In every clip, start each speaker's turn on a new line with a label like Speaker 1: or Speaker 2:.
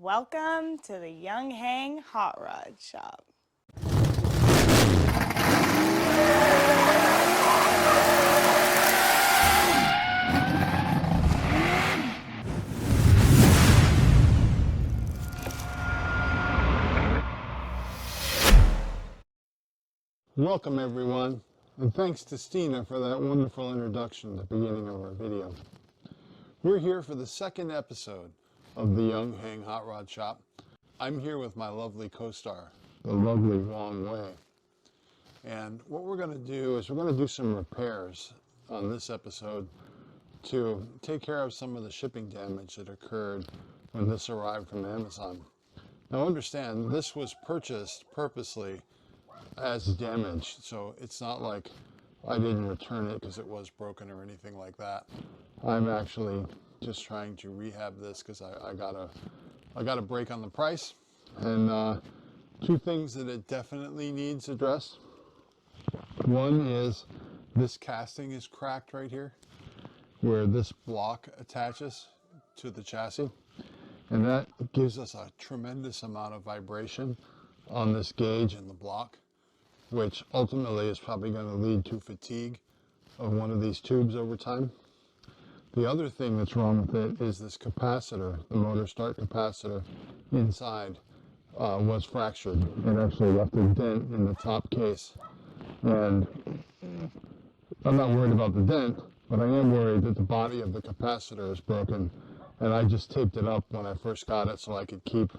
Speaker 1: Welcome to the Yong Heng Hot Rod Shop.
Speaker 2: Welcome everyone, and thanks to Stina for that wonderful introduction at the beginning of our video. We're here for the second episode of the Yong Heng Hot Rod Shop. I'm here with my lovely co-star, the lovely Wong Wei. And what we're going to do is we're going to do some repairs on this episode to take care of some of the shipping damage that occurred when this arrived from Amazon. Now understand, this was purchased purposely as damaged, so it's not like I didn't return it because it was broken or anything like that. I'm actually just trying to rehab this because I got a break on the price, and two things that it definitely needs addressed. One is this casting is cracked right here where this block attaches to the chassis, and that gives us a tremendous amount of vibration on this gauge and the block, which ultimately is probably going to lead to fatigue of one of these tubes over time. The other thing that's wrong with it is this capacitor, the motor start capacitor inside was fractured. It actually left a dent in the top case. And I'm not worried about the dent, but I am worried that the body of the capacitor is broken. And I just taped it up when I first got it so I could keep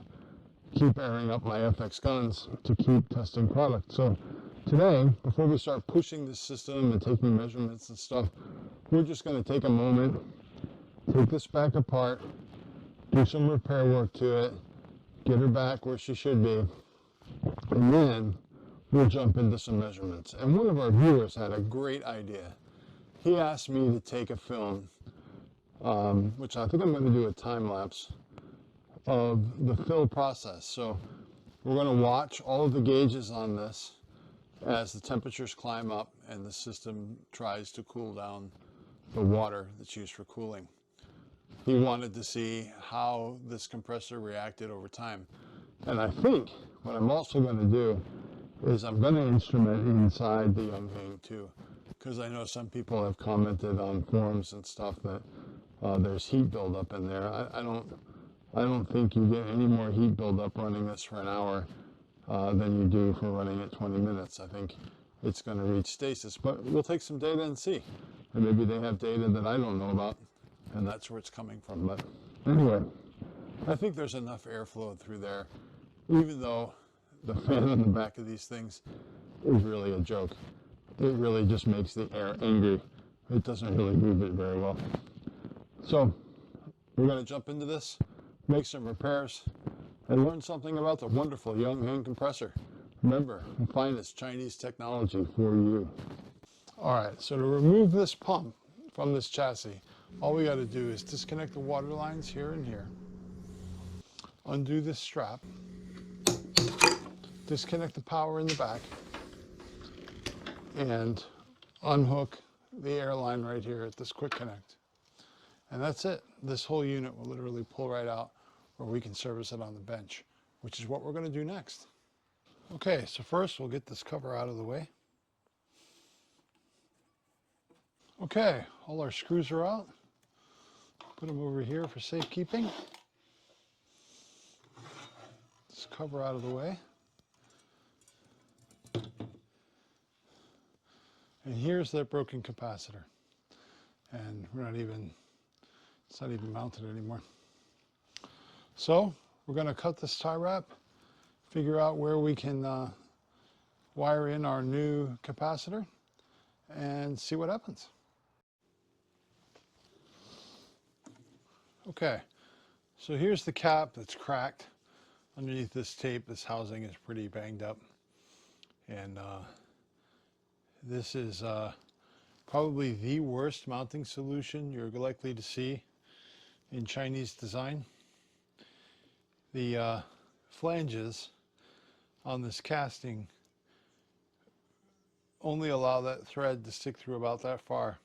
Speaker 2: airing up my FX guns to keep testing product. So today, before we start pushing this system and taking measurements and stuff, we're just going to take a moment, take this back apart, do some repair work to it, get her back where she should be, and then we'll jump into some measurements. And one of our viewers had a great idea. He asked me to take a film, which I think I'm going to do a time lapse of the fill process. So we're going to watch all of the gauges on this as the temperatures climb up and the system tries to cool down the water that's used for cooling. He wanted to see how this compressor reacted over time. And I think what I'm also going to do is I'm going to instrument inside the Yong Heng too, because I know some people have commented on forums and stuff that there's heat buildup in there. I don't think you get any more heat buildup running this for an hour than you do for running it 20 minutes. I think it's going to reach stasis, but we'll take some data and see. And maybe they have data that I don't know about, and that's where it's coming from. But anyway, I think there's enough airflow through there, even though the fan on the back of these things is really a joke. It really just makes the air angry. It doesn't really move it very well. So we're going to jump into this, make some repairs, and learn something about the wonderful Yong Heng compressor. Remember, the finest Chinese technology for you. All right, so to remove this pump from this chassis, all we got to do is disconnect the water lines here and here, undo this strap, disconnect the power in the back, and unhook the air line right here at this quick connect. And that's it. This whole unit will literally pull right out, or we can service it on the bench, which is what we're going to do next. Okay, so first we'll get this cover out of the way. Okay, all our screws are out. Put them over here for safekeeping. This cover out of the way. And here's that broken capacitor. And it's not even mounted anymore. So we're going to cut this tie wrap, figure out where we can wire in our new capacitor, and see what happens. Okay, so here's the cap that's cracked. Underneath this tape, this housing is pretty banged up. And this is probably the worst mounting solution you're likely to see in Chinese design. The flanges on this casting only allow that thread to stick through about that far.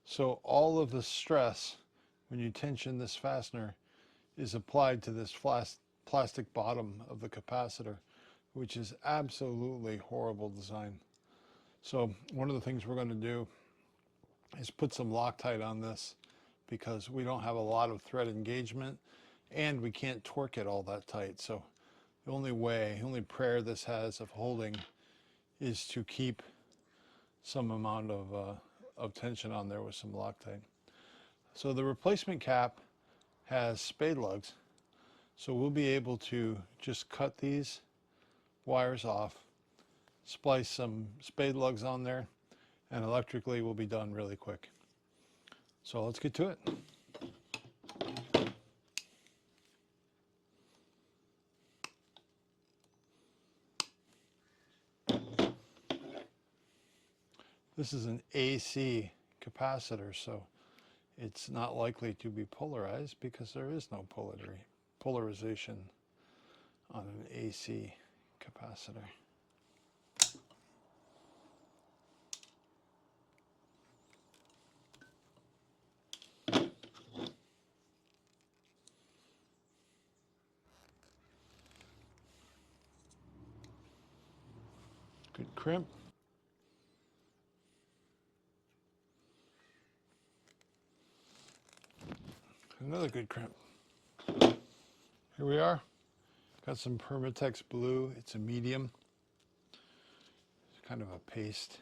Speaker 2: So all of the stress when you tension this fastener is applied to this plastic bottom of the capacitor, which is absolutely horrible design. So one of the things we're going to do is put some Loctite on this, because we don't have a lot of thread engagement and we can't torque it all that tight. So the only prayer this has of holding is to keep some amount of tension on there with some Loctite. So the replacement cap has spade lugs, so we'll be able to just cut these wires off, splice some spade lugs on there, and electrically we'll be done really quick. So let's get to it. This is an AC capacitor, so it's not likely to be polarized because there is no polarization on an AC capacitor. Good crimp. Another good crimp. Here we are. Got some Permatex blue. It's a medium. It's kind of a paste.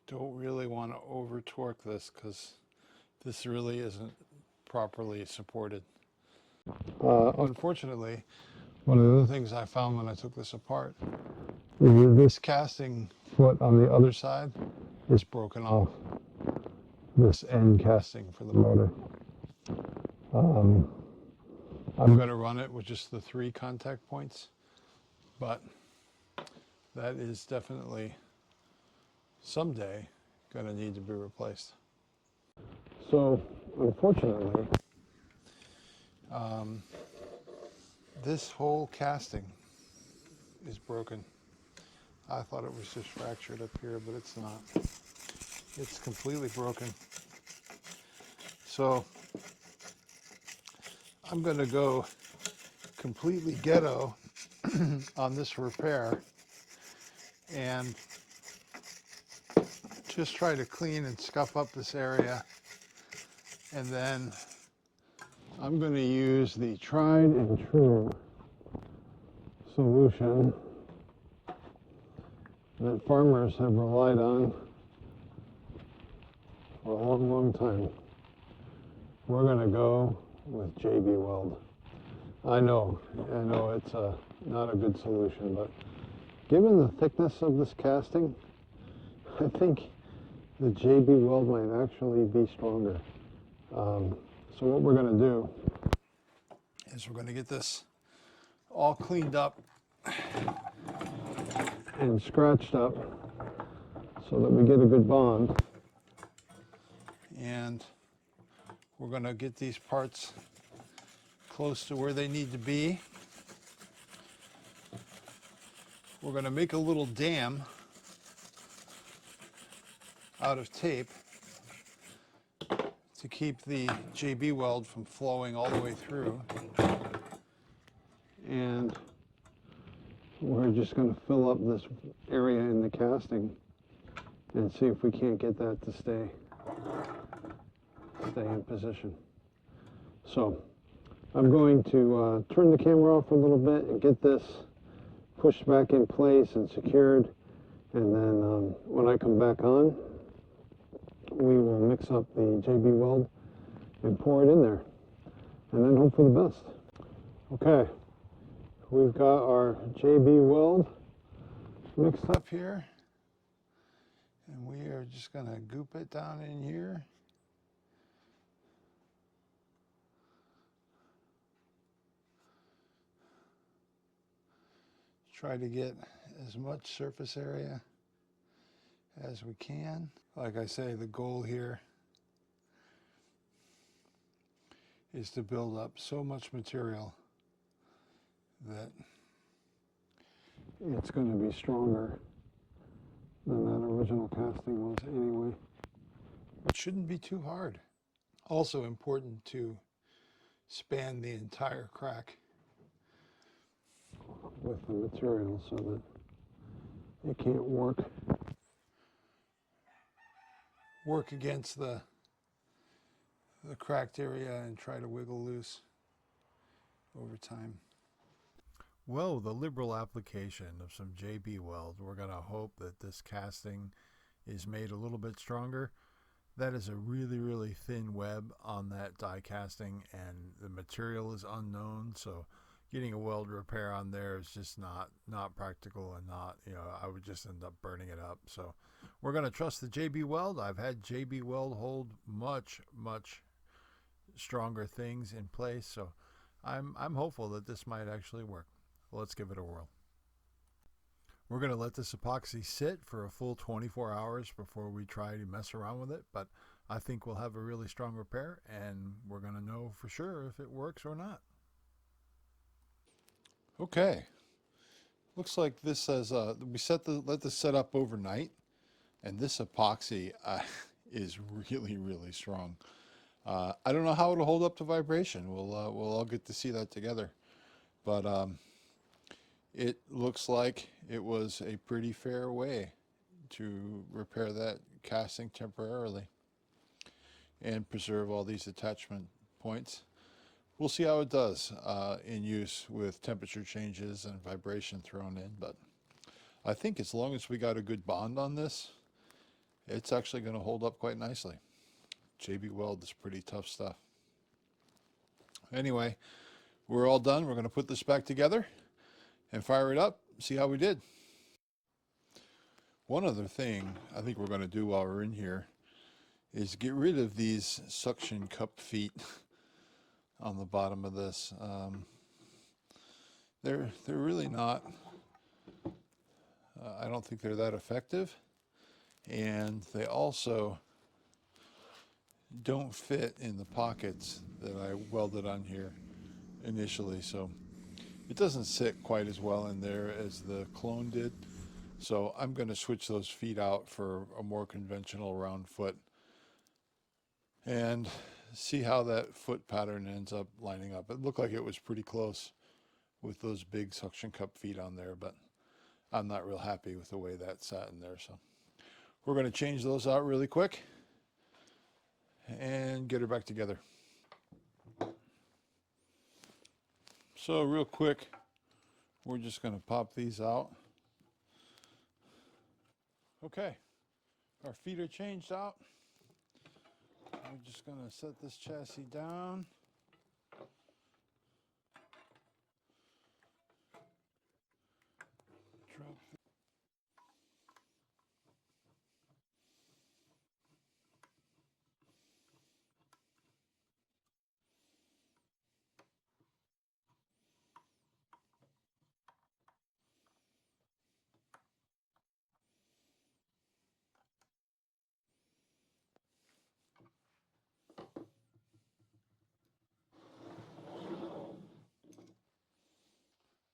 Speaker 2: Don't really want to over torque this because this really isn't properly supported. Unfortunately, one of the other things I found when I took this apart is this casting foot on the other side is broken off. This end casting for the motor. I'm going to run it with just the 3 contact points, but that is definitely someday going to need to be replaced. So unfortunately, this whole casting is broken. I thought it was just fractured up here, but it's not. It's completely broken. So I'm going to go completely ghetto on this repair and just try to clean and scuff up this area, and then I'm going to use the tried and true solution that farmers have relied on for a long, long time. We're going to go with JB Weld. I know it's not a good solution, but given the thickness of this casting, I think the JB Weld might actually be stronger. So what we're going to do is we're going to get this all cleaned up and scratched up so that we get a good bond. And we're going to get these parts close to where they need to be. We're going to make a little dam out of tape to keep the JB Weld from flowing all the way through. And we're just going to fill up this area in the casting and see if we can't get that to stay in position. So I'm going to turn the camera off for a little bit and get this pushed back in place and secured, and then when I come back on, we will mix up the JB Weld and pour it in there, and then hope for the best. Okay, we've got our JB Weld mixed up here, and we are just going to goop it down in here. Try to get as much surface area as we can. Like I say, the goal here is to build up so much material that it's going to be stronger than that original casting was anyway. It shouldn't be too hard. Also important to span the entire crack with the material so that it can't work against the cracked area and try to wiggle loose over time. Well, with a liberal application of some JB weld, we're going to hope that this casting is made a little bit stronger. That is a really, really thin web on that die casting, and the material is unknown, so getting a weld repair on there is just not practical, and not, I would just end up burning it up. So we're going to trust the JB weld. I've had JB weld hold much stronger things in place, so I'm hopeful that this might actually work. Let's give it a whirl. We're going to let this epoxy sit for a full 24 hours before we try to mess around with it, but I think we'll have a really strong repair, and we're going to know for sure if it works or not. Okay, looks like this says we let this set up overnight, and this epoxy is really strong. I don't know how it'll hold up to vibration. We'll all get to see that together, but it looks like it was a pretty fair way to repair that casting temporarily and preserve all these attachment points. We'll see how it does in use with temperature changes and vibration thrown in, but I think as long as we got a good bond on this, it's actually going to hold up quite nicely. JB Weld is pretty tough stuff. Anyway, we're all done. We're going to put this back together and fire it up, see how we did. One other thing I think we're going to do while we're in here is get rid of these suction cup feet on the bottom of this. They're really not, I don't think they're that effective, and they also don't fit in the pockets that I welded on here initially, so it doesn't sit quite as well in there as the clone did. So I'm going to switch those feet out for a more conventional round foot and see how that foot pattern ends up lining up. It looked like it was pretty close with those big suction cup feet on there, but I'm not real happy with the way that sat in there. So we're going to change those out really quick and get her back together. So real quick, we're just going to pop these out. Okay, our feet are changed out. We're just going to set this chassis down. Drop.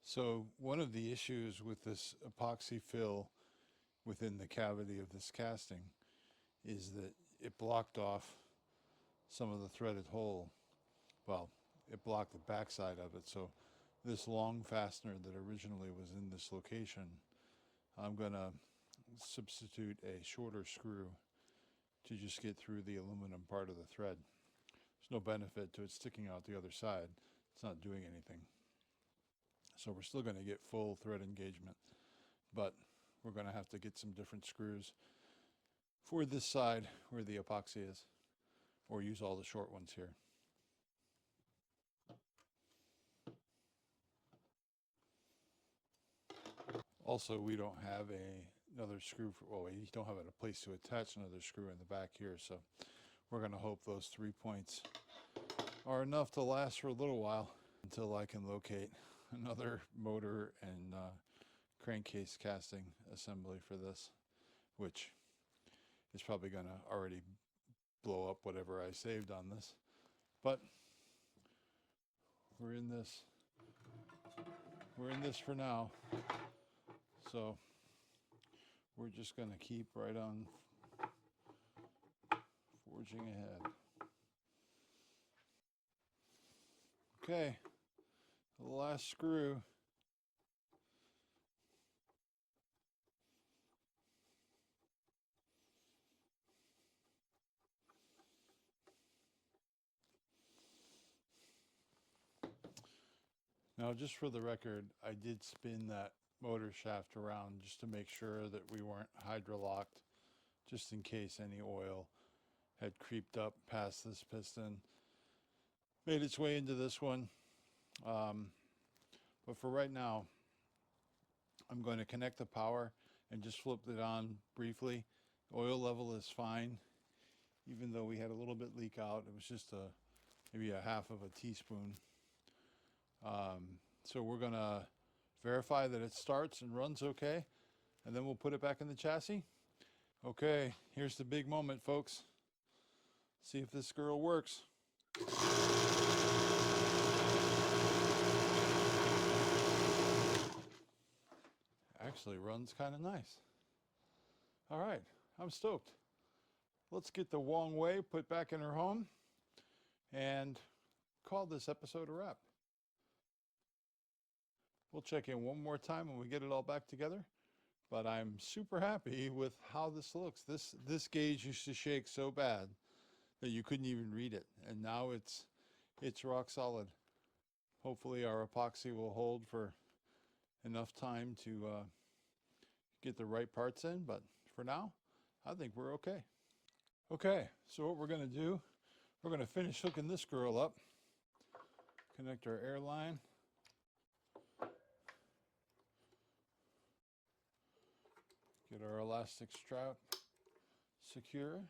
Speaker 2: So one of the issues with this epoxy fill within the cavity of this casting is that it blocked off some of the threaded hole. Well, it blocked the backside of it. So this long fastener that originally was in this location, I'm going to substitute a shorter screw to just get through the aluminum part of the thread. There's no benefit to it sticking out the other side. It's not doing anything. So we're still going to get full thread engagement, but we're going to have to get some different screws for this side where the epoxy is, or use all the short ones here. Also, we don't have another screw well, we don't have a place to attach another screw in the back here, so we're going to hope those 3 points are enough to last for a little while until I can locate another motor and crankcase casting assembly for this, which is probably going to already blow up whatever I saved on this, but we're in this for now. So we're just going to keep right on forging ahead. Okay, the last screw. Now, just for the record, I did spin that motor shaft around just to make sure that we weren't hydrolocked, just in case any oil had creeped up past this piston, made its way into this one. But for right now, I'm going to connect the power and just flip it on briefly. Oil level is fine, even though we had a little bit leak out. It was just maybe a half of a teaspoon. So we're going to verify that it starts and runs okay, and then we'll put it back in the chassis. Okay, here's the big moment, folks. See if this girl works. Actually runs kind of nice. All right, I'm stoked. Let's get the Wong Wei put back in her home and call this episode a wrap. We'll check in one more time when we get it all back together, but I'm super happy with how this looks. This gauge used to shake so bad that you couldn't even read it, and now it's rock solid. Hopefully our epoxy will hold for enough time to get the right parts in, but for now, I think we're okay. Okay, so what we're going to do, we're going to finish hooking this girl up, connect our air line, get our elastic strap secure,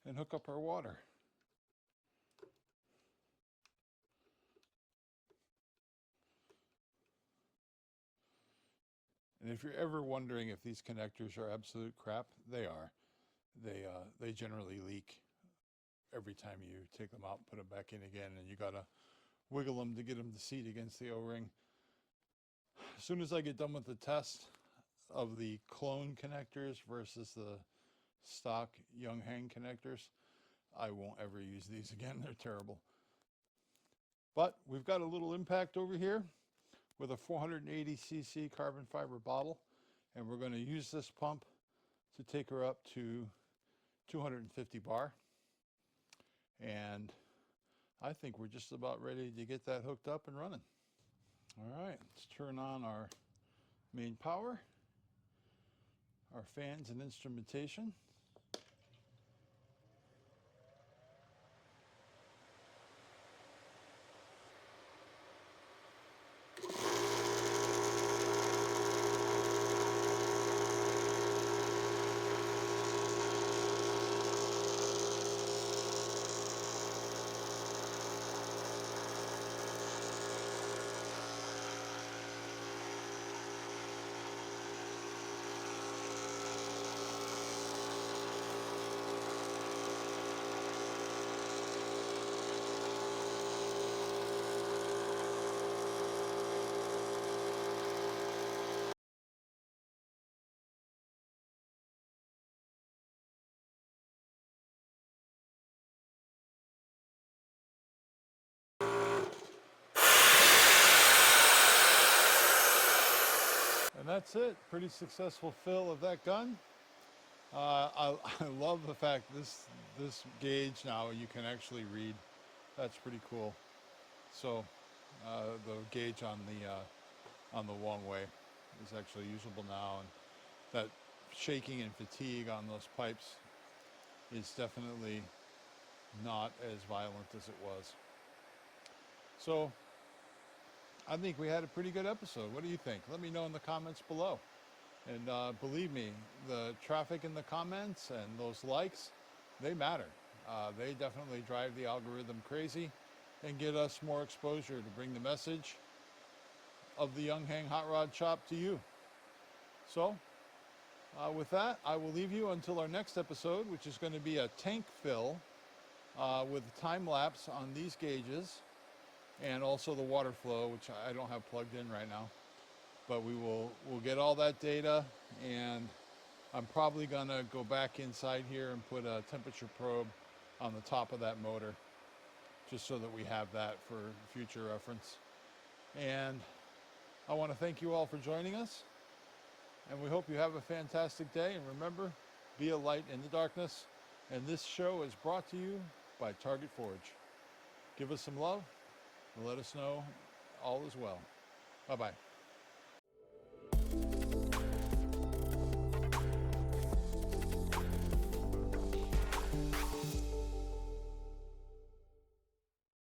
Speaker 2: and hook up our water. And if you're ever wondering if these connectors are absolute crap, they are. They generally leak every time you take them out and put them back in again, and you gotta wiggle them to get them to seat against the O-ring. As soon as I get done with the test of the clone connectors versus the stock Yong Heng connectors, I won't ever use these again. They're terrible. But we've got a little impact over here with a 480cc carbon fiber bottle, and we're going to use this pump to take her up to 250 bar. And I think we're just about ready to get that hooked up and running. All right, let's turn on our main power, our fans and instrumentation. And that's it. Pretty successful fill of that gun. I love the fact this gauge now you can actually read. That's pretty cool. So the gauge on the Wong Wei is actually usable now, and that shaking and fatigue on those pipes is definitely not as violent as it was. So I think we had a pretty good episode. What do you think? Let me know in the comments below. And believe me, the traffic in the comments and those likes, they matter. They definitely drive the algorithm crazy and get us more exposure to bring the message of the Yong Heng Hot Rod Shop to you. So with that, I will leave you until our next episode, which is going to be a tank fill with time lapse on these gauges and also the water flow, which I don't have plugged in right now. But we'll get all that data, and I'm probably gonna go back inside here and put a temperature probe on the top of that motor, just so that we have that for future reference. And I want to thank you all for joining us, and we hope you have a fantastic day. And remember, be a light in the darkness. And this show is brought to you by Target Forge. Give us some love and let us know all is well. Bye-bye.